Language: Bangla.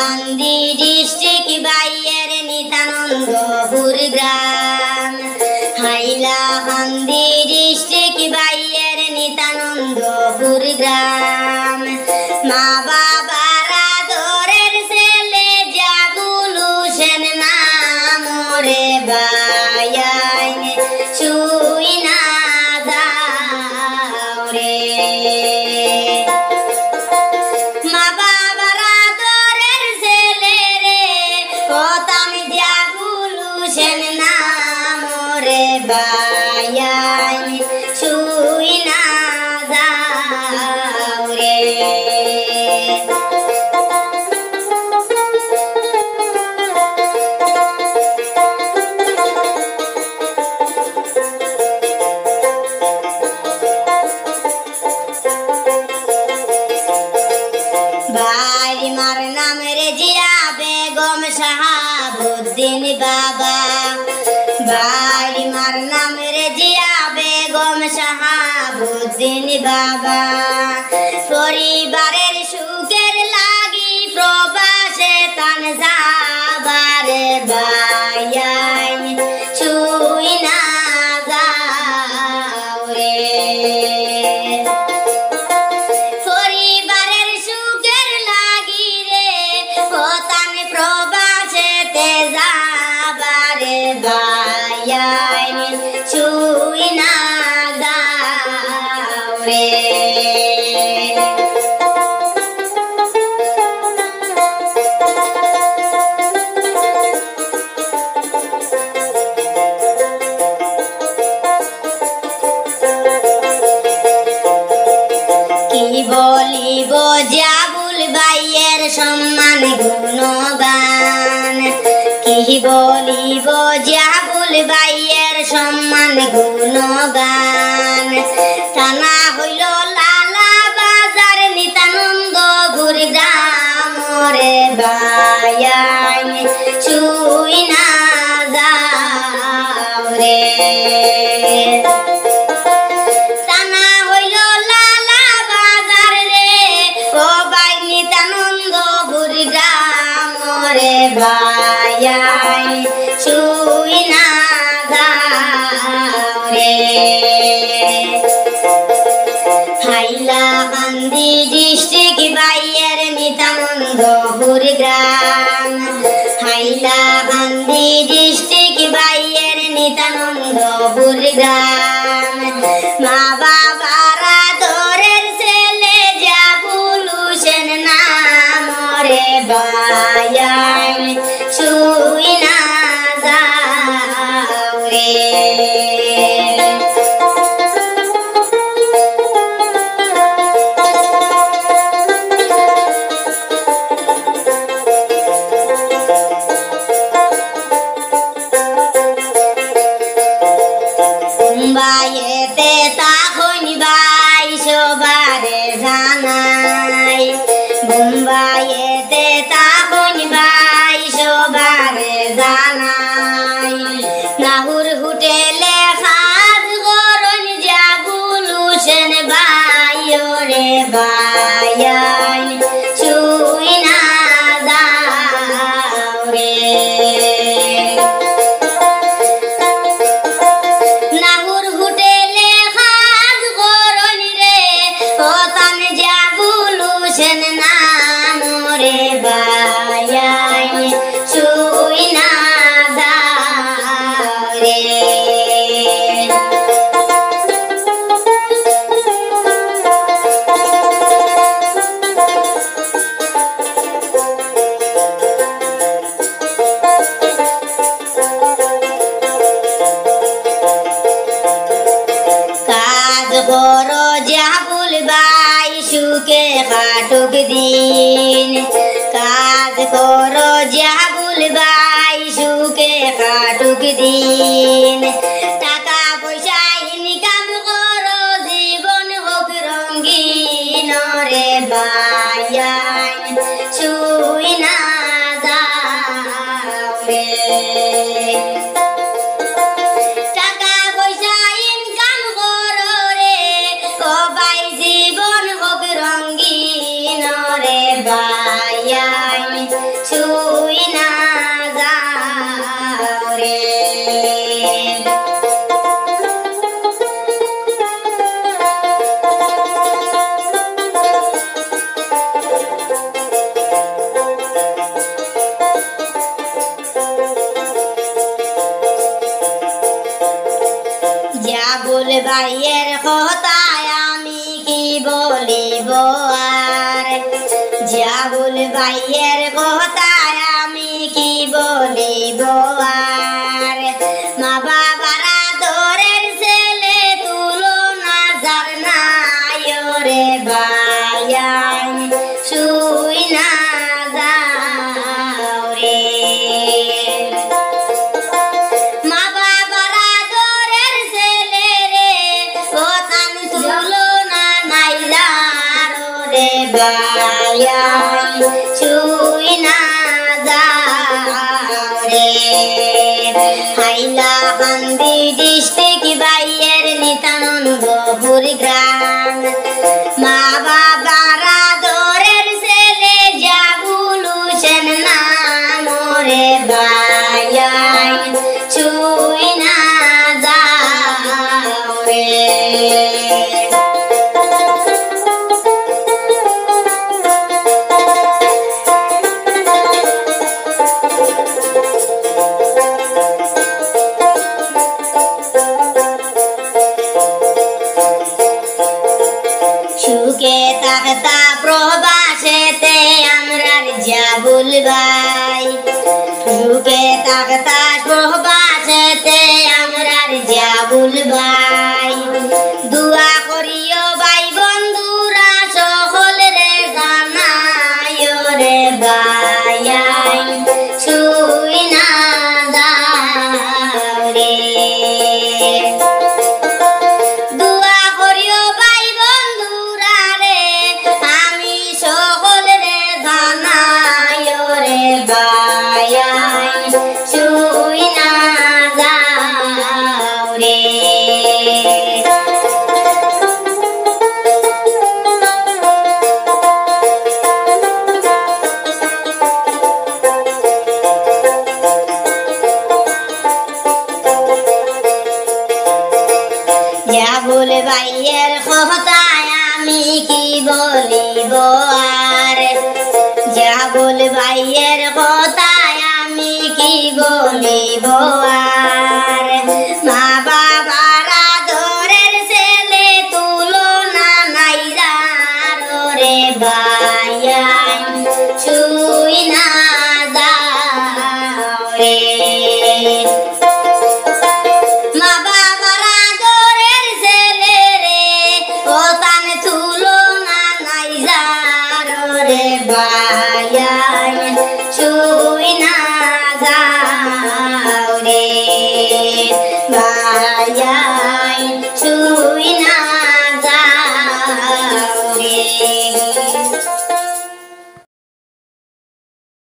হাইলাকান্দি ডিস্ট্রিক্ট বাইয়ের নিতানন্দপুর গ্রাম হাইলাকান্দি ডিস্ট্রিক্ট বাইয়ের নিতানন্দপুর গ্রাম মা বাবার আদরের ছেলে জাগুল হোসেন নাম রে বায়াইন ছুঁই না দাও রে মা বাবার আদরের ছেলে রে কতাম জাগুল হোসেন নাম রে বায়াইন ছুঁই না দাও রে বাড়িমার নাম রেজিয়া বেগম শাহাবুদ্দিন বাবা বাড়িমার নাম রেজিয়া বেগম শাহাবুদ্দিন বাবা পরিবারের সুখের লাগি প্রবাসে তান যাবার বায়াইন ছুঁই না যাও রে পরিবারের সুখের লাগি রে কতান প্রবাসেতে যাবার বায়াইন ছুঁই না যাও রে কি বলিব জাগুল বাইয়ের সম্মান গুণগান কি বলিব জাগুল বাইয়ের সম্মান গুণগান থানা হইল লালা বাজার নিতানন্দপুর গ্রাম রে বায়াইন ছুঁই না যাও রে থানা হইল লালা বাজার রে ও বাই নিতানন্দপুর গ্রাম রে বায়াইন ছুঁই না যাও রে হাইলাকান্দি ডিস্ট্রিক্ট বাইয়ের নিতানন্দপুর গ্রাম হাইলাকান্দি ডিস্ট্রিক্ট বাইয়ের নিতানন্দপুর গ্রাম মা বাবার আদরের ছেলে জাগুল হোসেন নাম রে বায়াইন ছুঁই না যাও রে মুম্বাইতে তখন বাই সবারে জানাই মুম্বাইতে তখন বাই সবারে জানাই নাহুর হোটেলে খাজ গরন জাগুল হোসেন বাইও রে বায়াইন ছুঁই না যাও রে নাহুর হোটেলে খাজ গরন রে কতান জাগুল হোসেন নাম রে বায়াইন ছুঁই না যাও রে কাজ করো জাগুল বাই সুখে কাটুক দিন কাজ করো জাগুল বাই সুখে কাটুক দিন টাকা পয়সা ইনকাম করো জীবন হোক রঙ্গিন রে বায়াইন ছুঁই না যাও রে টাকা পয়সা ইনকাম করো রে সবাই জীবন হোক রঙ্গিন রে বায়াইন জাবুল ভাইয়ের কথায় আমি কি বলিব আর মা বাবারা দরের ছেলে তুলনা যার নাই রে ভাইয়াই শুই না যাও রে মা বাবারা দরের ছেলে রে ওখান তুলনা নাই যার রে ভাইয়াই শুই না যাও রে হাইলাকান্দি ডিস্ট্রিক্ট বাইয়ের নিতানন্দপুর গ্রাম মা বাবারা দরের ছেলে জাবুল হোসেন নাম রে ভাইয়াই শুই না যাও রে সুখে থাকতা প্রবাসেতে আমরার জাবুল ভাই সুখে থাকতা প্রবাসেতে আমরার জাবুল ভাই দুয়া করিও ভাই বন্ধুরা সকল রে জানায় রে ভাইয়াই শুই না যাও রে দুয়া করিও ভাই বন্ধুরা রে আমি সকল রে জানাই রে ভাইয়াই শুই না যাও রে জাবুল ভাইয়ের কথায় আমি কি বলিব আর জাবুল ভাইয়ের কথায় আমি কি বলিব আর